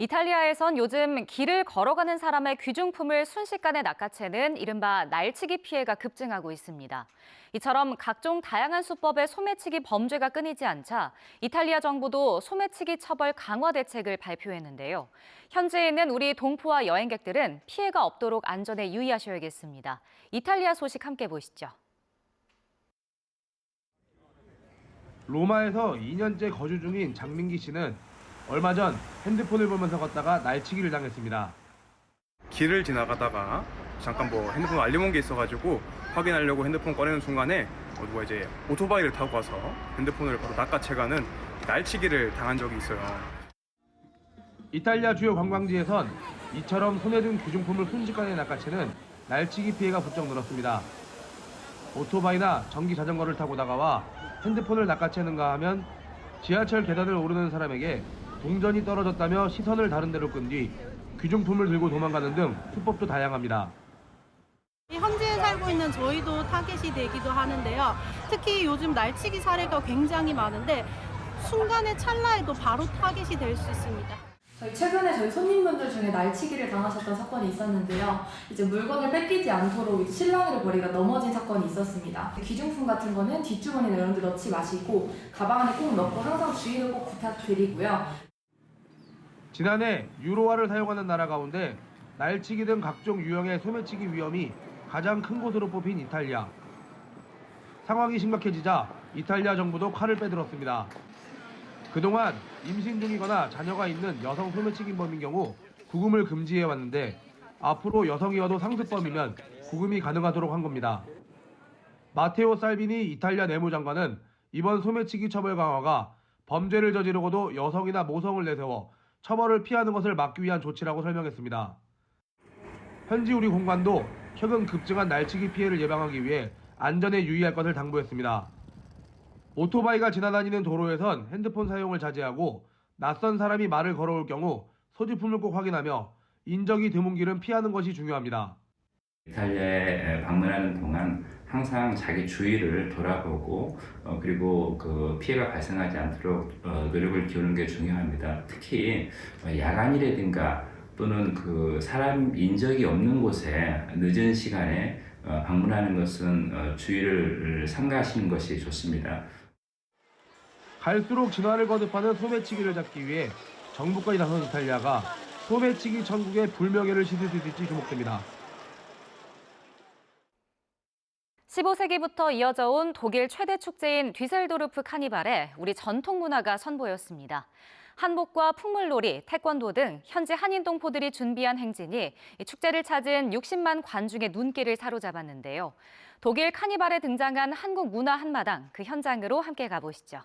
이탈리아에선 요즘 길을 걸어가는 사람의 귀중품을 순식간에 낚아채는 이른바 날치기 피해가 급증하고 있습니다. 이처럼 각종 다양한 수법의 소매치기 범죄가 끊이지 않자 이탈리아 정부도 소매치기 처벌 강화 대책을 발표했는데요. 현지에 있는 우리 동포와 여행객들은 피해가 없도록 안전에 유의하셔야겠습니다. 이탈리아 소식 함께 보시죠. 로마에서 2년째 거주 중인 장민기 씨는 얼마 전 핸드폰을 보면서 걷다가 날치기를 당했습니다. 길을 지나가다가 잠깐 핸드폰 알림 온 게 있어가지고 확인하려고 핸드폰 꺼내는 순간에 누가 이제 오토바이를 타고 와서 핸드폰을 바로 낚아채가는 날치기를 당한 적이 있어요. 이탈리아 주요 관광지에선 이처럼 손에 든 귀중품을 순식간에 낚아채는 날치기 피해가 부쩍 늘었습니다. 오토바이나 전기 자전거를 타고 다가와 핸드폰을 낚아채는가 하면 지하철 계단을 오르는 사람에게 동전이 떨어졌다며 시선을 다른 데로 끈 뒤 귀중품을 들고 도망가는 등 수법도 다양합니다. 현지에 살고 있는 저희도 타겟이 되기도 하는데요. 특히 요즘 날치기 사례가 굉장히 많은데 순간의 찰나에도 바로 타겟이 될 수 있습니다. 최근에 저희 손님분들 중에 날치기를 당하셨던 사건이 있었는데요. 이제 물건을 뺏기지 않도록 실랑이를 벌이다 넘어진 사건이 있었습니다. 귀중품 같은 거는 뒷주머니나 이런 데 넣지 마시고 가방 안에 꼭 넣고 항상 주의를 꼭 부탁드리고요. 지난해 유로화를 사용하는 나라 가운데 날치기 등 각종 유형의 소매치기 위험이 가장 큰 곳으로 뽑힌 이탈리아. 상황이 심각해지자 이탈리아 정부도 칼을 빼들었습니다. 그동안 임신 중이거나 자녀가 있는 여성 소매치기범인 경우 구금을 금지해 왔는데 앞으로 여성이어도 상습범이면 구금이 가능하도록 한 겁니다. 마테오 살비니 이탈리아 내무장관은 이번 소매치기 처벌 강화가 범죄를 저지르고도 여성이나 모성을 내세워 처벌을 피하는 것을 막기 위한 조치라고 설명했습니다. 현지 우리 공관도 최근 급증한 날치기 피해를 예방하기 위해 안전에 유의할 것을 당부했습니다. 오토바이가 지나다니는 도로에선 핸드폰 사용을 자제하고 낯선 사람이 말을 걸어올 경우 소지품을 꼭 확인하며 인적이 드문 길은 피하는 것이 중요합니다. 이탈리아에 방문하는 동안 항상 자기 주위를 돌아보고 그리고 그 피해가 발생하지 않도록 노력을 기울이는 게 중요합니다. 특히 야간이라든가 또는 그 사람 인적이 없는 곳에 늦은 시간에 방문하는 것은 주의를 삼가하시는 것이 좋습니다. 갈수록 진화를 거듭하는 소매치기를 잡기 위해 정부까지 나선 이탈리아가 소매치기 천국의 불명예를 씻을 수 있을지 주목됩니다. 15세기부터 이어져 온 독일 최대 축제인 뒤셀도르프 카니발에 우리 전통 문화가 선보였습니다. 한복과 풍물놀이, 태권도 등 현지 한인 동포들이 준비한 행진이 축제를 찾은 60만 관중의 눈길을 사로잡았는데요. 독일 카니발에 등장한 한국 문화 한마당, 그 현장으로 함께 가보시죠.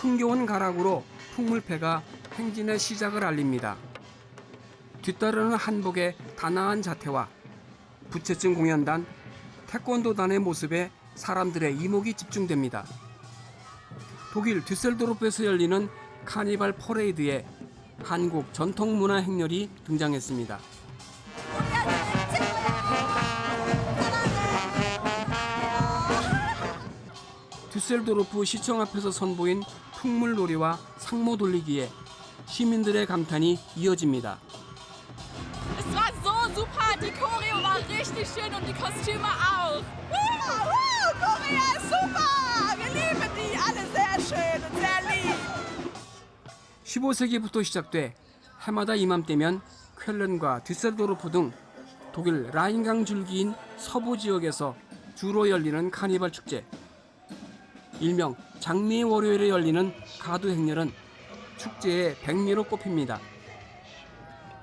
흥겨운 가락으로 풍물패가 행진의 시작을 알립니다. 뒤따르는 한복의 단아한 자태와 부채증 공연단, 태권도단의 모습에 사람들의 이목이 집중됩니다. 독일 düsseldorf에서 열리는 카니발 퍼레이드에 한국 전통 문화 행렬이 등장했습니다. düsseldorf 시청 앞에서 선보인 풍물놀이와 상모 돌리기에 시민들의 감탄이 이어집니다. Es war so super, die Choreo war richtig schön und die Kostüme auch. Korea ist super! Wir lieben die alle sehr schön und sehr lieb. 15세기부터 시작돼 해마다 이맘때면 쾰른과 düsseldorf 등 독일 라인강 줄기인 서부 지역에서 주로 열리는 카니발 축제. 일명 장미의 월요일에 열리는 가두 행렬은 축제의 백미로 꼽힙니다.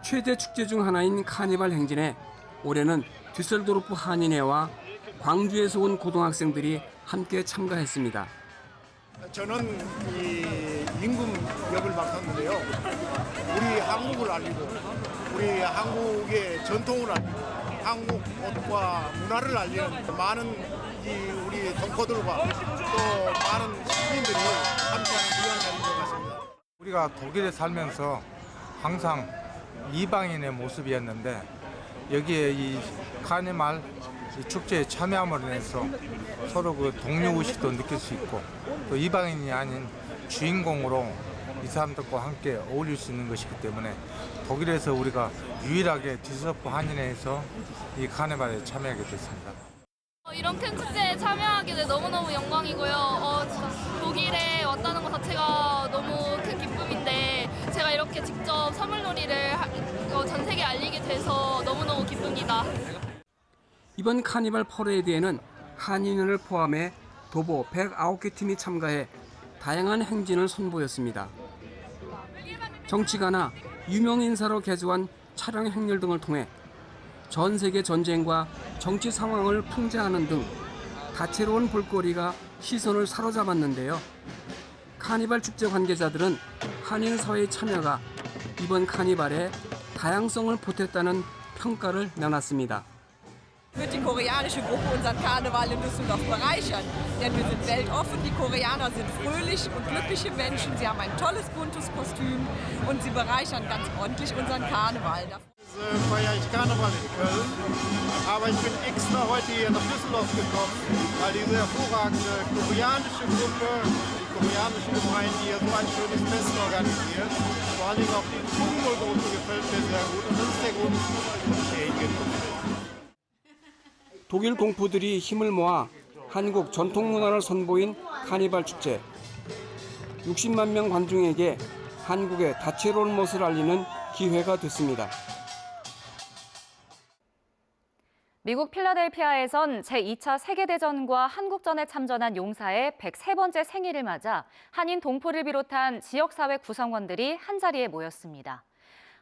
최대 축제 중 하나인 카니발 행진에 올해는 düsseldorf 한인회와 광주에서 온 고등학생들이 함께 참가했습니다. 저는 이 임금 역을 맡았는데요. 우리 한국을 알리고 우리 한국의 전통을 알리고 한국 옷과 문화를 알리는 많은 우리 동포들과 또 많은 시민들이 함께하는 그런 자리인 것 같습니다. 우리가 독일에 살면서 항상 이방인의 모습이었는데 여기에 이 카니발 이 축제에 참여함으로 인해서 서로 그 동료의식도 느낄 수 있고 또 이방인이 아닌 주인공으로 이 사람들과 함께 어울릴 수 있는 것이기 때문에 독일에서 우리가 유일하게 디스서프 한인회에서 이 카니발에 참여하게 됐습니다. 이런 큰 축제에 참여하게 돼 너무너무 영광이고요. 진짜 독일에 왔다는 것 자체가 너무 큰 기쁨인데 제가 이렇게 직접 선물놀이를 전 세계에 알리게 돼서 너무너무 기쁩니다. 이번 카니발 퍼레이드에는 한인회를 포함해 도보 109개 팀이 참가해 다양한 행진을 선보였습니다. 정치가나 유명 인사로 개조한 차량 행렬 등을 통해 전 세계 전쟁과 정치 상황을 풍자하는 등 다채로운 볼거리가 시선을 사로잡았는데요. 카니발 축제 관계자들은 한인 사회의 참여가 이번 카니발에 다양성을 보탰다는 평가를 내놨습니다. Wird die koreanische Gruppe unseren Karneval in Düsseldorf bereichern. Denn wir sind weltoffen, die Koreaner sind fröhlich und glückliche Menschen. Sie haben ein tolles, buntes Kostüm und sie bereichern ganz ordentlich unseren Karneval. Feiere ich Karneval in Köln, aber ich bin extra heute hier nach Düsseldorf gekommen, weil diese hervorragende koreanische Gruppe, die koreanische Gemeinde hier so ein schönes Fest organisiert. Vor allem auch die Fungo-Gruppe gefällt mir sehr gut und das ist der Grund, warum ich hier hingekommen bin. 독일 동포들이 힘을 모아 한국 전통 문화를 선보인 카니발 축제. 60만 명 관중에게 한국의 다채로운 멋을 알리는 기회가 됐습니다. 미국 필라델피아에선 제2차 세계대전과 한국전에 참전한 용사의 103번째 생일을 맞아 한인 동포를 비롯한 지역사회 구성원들이 한자리에 모였습니다.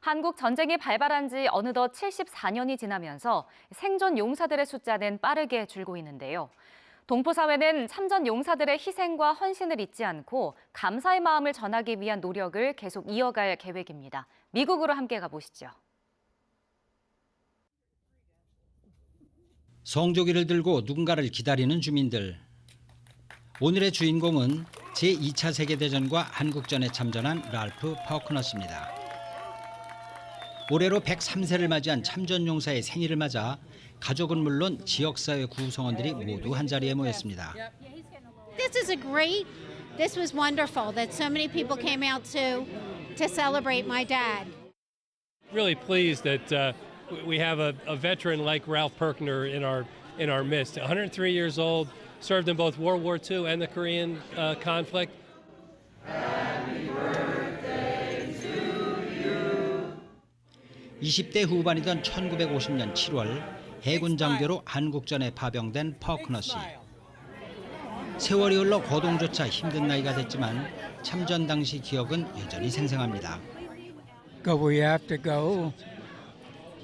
한국 전쟁이 발발한 지 어느덧 74년이 지나면서 생존 용사들의 숫자는 빠르게 줄고 있는데요. 동포사회는 참전 용사들의 희생과 헌신을 잊지 않고 감사의 마음을 전하기 위한 노력을 계속 이어갈 계획입니다. 미국으로 함께 가보시죠. 성조기를 들고 누군가를 기다리는 주민들. 오늘의 주인공은 제2차 세계대전과 한국전에 참전한 랄프 퍼크너스입니다. 올해로 103세를 맞이한 참전용사의 생일을 맞아 가족은 물론 지역사회 구성원들이 모두 한자리에 모였습니다. This was wonderful that so many people came out to celebrate my dad. Really pleased that we have a veteran like Ralph Perkner in our midst. 103 years old, served in both World War II and the Korean conflict. 20대 후반이던 1950년 7월 해군 장교로 한국전에 파병된 퍼크너 씨. 세월이 흘러 거동조차 힘든 나이가 됐지만 참전 당시 기억은 여전히 생생합니다. We have to go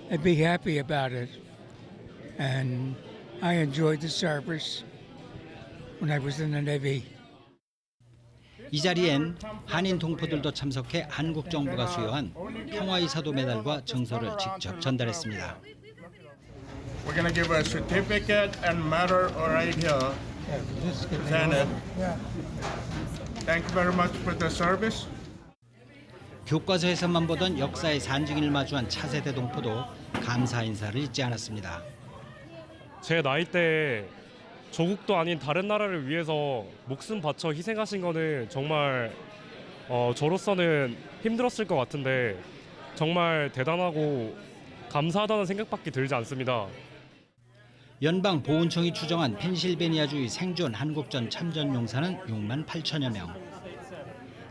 and be happy about it. And I enjoyed the service when I was in the Navy. 이 자리엔 한인 동포들도 참석해 한국 정부가 수여한 평화의 사도 메달과 증서를 직접 전달했습니다. We're going to give a certificate and medal right here. Janet. Thank you very much for the service. 교과서에서만 보던 역사의 산증인을 마주한 차세대 동포도 감사 인사를 잊지 않았습니다. 제 나이 때 조국도 아닌 다른 나라를 위해서 목숨 바쳐 희생하신 거는 정말 저로서는 힘들었을 것 같은데 정말 대단하고 감사하다는 생각밖에 들지 않습니다. 연방보훈청이 추정한 펜실베니아주의 생존 한국전 참전 용사는 6만 8천여 명.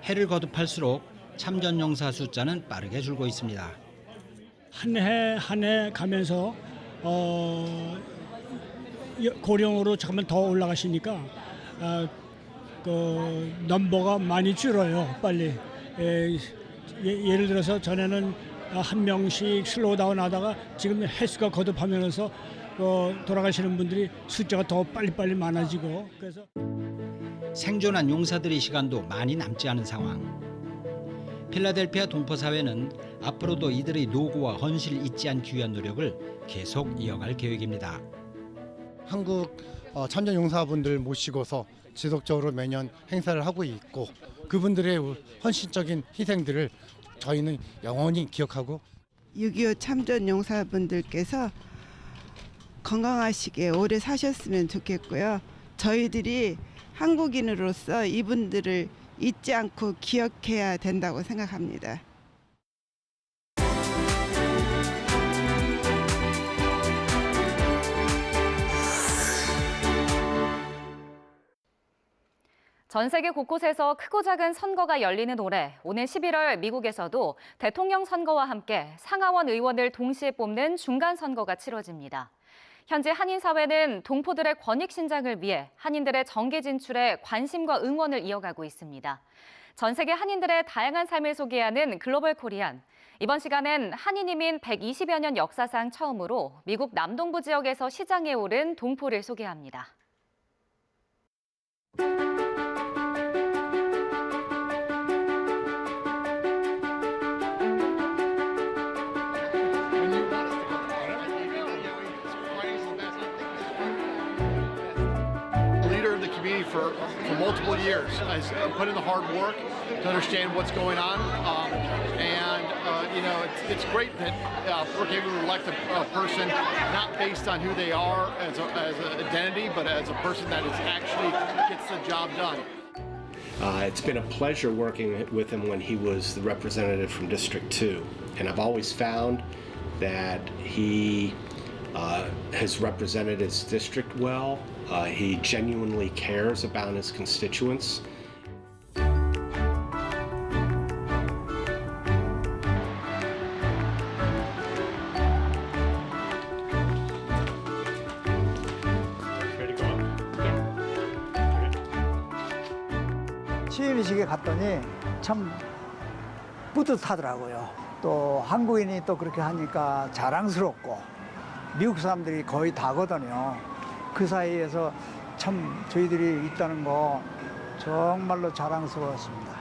해를 거듭할수록 참전 용사 숫자는 빠르게 줄고 있습니다. 한 해 한 해 가면서 고령으로 잠깐만 더 올라가시니까 그 넘버가 많이 줄어요. 빨리. 예를 들어서 전에는 한 명씩 슬로우다운 하다가 지금 횟수가 거듭하면서 돌아가시는 분들이 숫자가 더 빨리빨리 많아지고 그래서 생존한 용사들의 시간도 많이 남지 않은 상황. 필라델피아 동포사회는 앞으로도 이들의 노고와 헌신을 잊지 않기 위한 노력을 계속 이어갈 계획입니다. 한국 참전 용사분들 모시고서 지속적으로 매년 행사를 하고 있고 그분들의 헌신적인 희생들을 저희는 영원히 기억하고 6.25 참전 용사분들께서 건강하시게 오래 사셨으면 좋겠고요. 저희들이 한국인으로서 이분들을 잊지 않고 기억해야 된다고 생각합니다. 전 세계 곳곳에서 크고 작은 선거가 열리는 올해, 오는 11월 미국에서도 대통령 선거와 함께 상하원 의원을 동시에 뽑는 중간 선거가 치러집니다. 현재 한인사회는 동포들의 권익 신장을 위해 한인들의 정계 진출에 관심과 응원을 이어가고 있습니다. 전 세계 한인들의 다양한 삶을 소개하는 글로벌 코리안. 이번 시간엔 한인 이민 120여 년 역사상 처음으로 미국 남동부 지역에서 시장에 오른 동포를 소개합니다. For multiple years. I put in the hard work to understand what's going on, it's great that we're able to elect a person not based on who they are as an identity, but as a person that is actually gets the job done. It's been a pleasure working with him when he was the representative from District 2, and I've always found that he has represented his district well. He genuinely cares about his constituents. 취임식에 갔더니 참 뿌듯하더라고요. 또 한국인이 또 그렇게 하니까 자랑스럽고 미국 사람들이 거의 다거든요. 그 사이에서 참 저희들이 있다는 거 정말로 자랑스러웠습니다.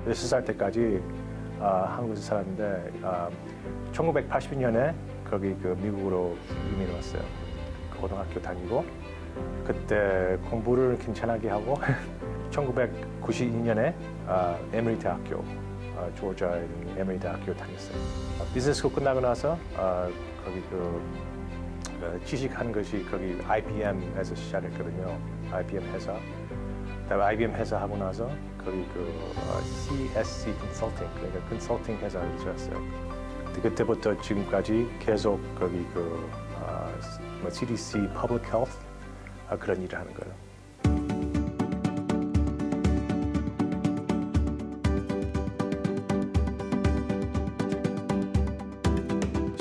몇 살 때까지 한국에서 살았는데 1980년에 거기 미국으로 이민 왔어요. 고등학교 다니고 그때 공부를 괜찮게 하고 1992년에 에머리 대학교 조지아 에머리 대학교 다녔어요. 비즈니스 스쿨 끝나고 나서 거기 취직한 것이 거기 IBM에서 시작했거든요. IBM 회사. 그다음에 IBM 회사 하고 나서 거기 CSC 컨설팅 그러니까 컨설팅 회사를 들어갔어요. 그때부터 지금까지 계속 거기 CDC Public Health 그런 일을 하는 거예요.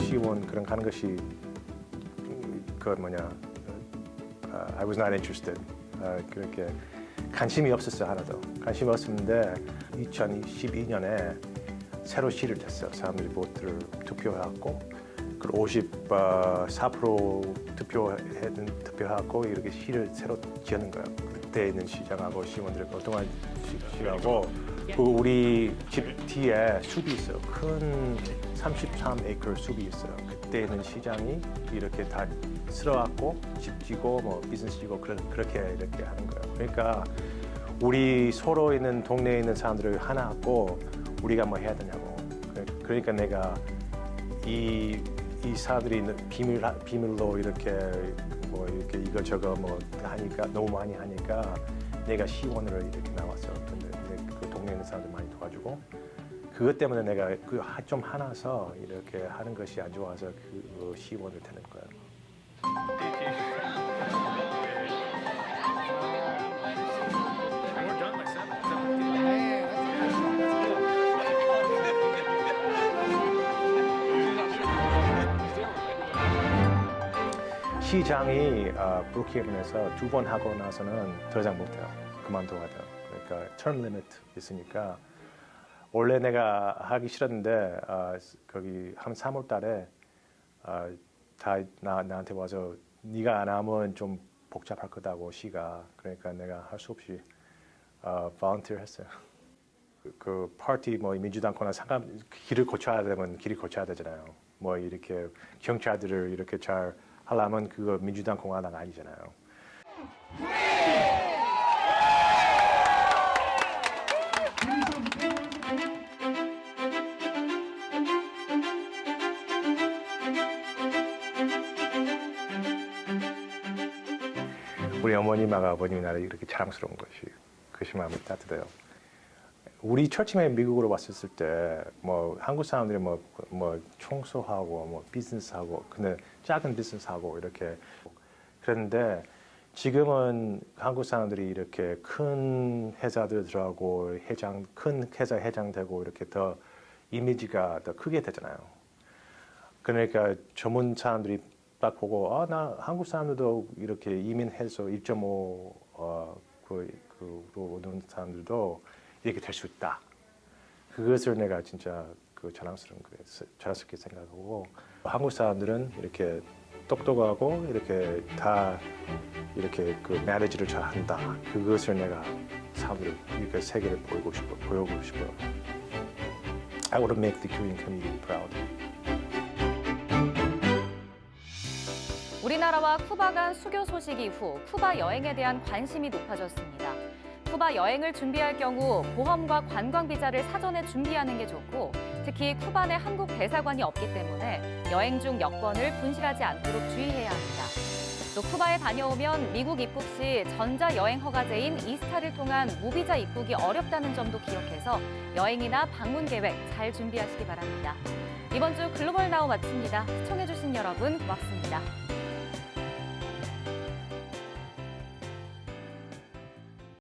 시원 그런 가는 것이 I was not interested. 그렇게 관심이 없었어요. 하나도 관심이 없었는데 2012년에 새로 시를 됐어요. 사람들이 보트를 투표해갖고 54% 투표하고 이렇게 시를 새로 지었는 거예요. 그때 있는 시장하고 시민들이 그동안 시하고 우리 집 뒤에 숲이 있어요. 큰 33에이커 숲이 있어요. 그때 있는 시장이 이렇게 다 쓸어갖고 집 지고 비즈니스 지고 그렇게 이렇게 하는 거예요. 그러니까 우리 서로 있는 동네에 있는 사람들을 하나 하고 우리가 뭐 해야 되냐고. 그러니까 내가 이 사람들이 비밀로 이렇게 이렇게 이거저거 하니까 너무 많이 하니까 내가 시원으로 이렇게 나왔어. 근데 그 동네에 있는 사람들 많이 도와주고 그것 때문에 내가 좀 하나서 이렇게 하는 것이 안 좋아서 그 시원을 되는 거예요. 시장이 브루클린에서 2번 하고 나서는 더 이상 못해요. 그만둬야 돼요. 그러니까 term limit 있으니까 원래 내가 하기 싫었는데 거기 한 3월 달에 다 나한테 와서 네가 안 하면 좀 복잡할 거다고 시가. 그러니까 내가 할 수 없이 volunteer 했어요. 그 파티 민주당 거나 길을 고쳐야 되면 길이 고쳐야 되잖아요. 뭐 이렇게 경찰들을 이렇게 잘 하려면 그거 민주당 공화당 아니잖아요. 우리 어머님하고 아버님이 나를 이렇게 자랑스러운 것이 마음이 따뜻해요. 우리 처음에 미국으로 왔었을 때 뭐 한국 사람들이 뭐 청소하고 뭐 비즈니스하고 근데 작은 비즈니스하고 이렇게 그런데 지금은 한국 사람들이 이렇게 큰 회사들 들어가고 큰 회사 회장 되고 이렇게 더 이미지가 더 크게 되잖아요. 그러니까 전문 사람들이 딱 보고 나 한국 사람들도 이렇게 이민해서 1.5 오는 사람들도 이렇게 될 수 있다. 그것을 내가 진짜 자랑스럽게 생각하고 한국 사람들은 이렇게 똑똑하고 이렇게 다 이렇게 그 매니지를 잘 한다. 그것을 내가 사람들 이렇게 세계를 보여주고 싶어요. I want to make the Korean community proud. 우리나라와 쿠바 간 수교 소식 이후 쿠바 여행에 대한 관심이 높아졌습니다. 쿠바 여행을 준비할 경우 보험과 관광 비자를 사전에 준비하는 게 좋고 특히 쿠바 내 한국 대사관이 없기 때문에 여행 중 여권을 분실하지 않도록 주의해야 합니다. 또 쿠바에 다녀오면 미국 입국 시 전자여행 허가제인 이스타를 통한 무비자 입국이 어렵다는 점도 기억해서 여행이나 방문 계획 잘 준비하시기 바랍니다. 이번 주 글로벌 나우 마칩니다. 시청해주신 여러분 고맙습니다.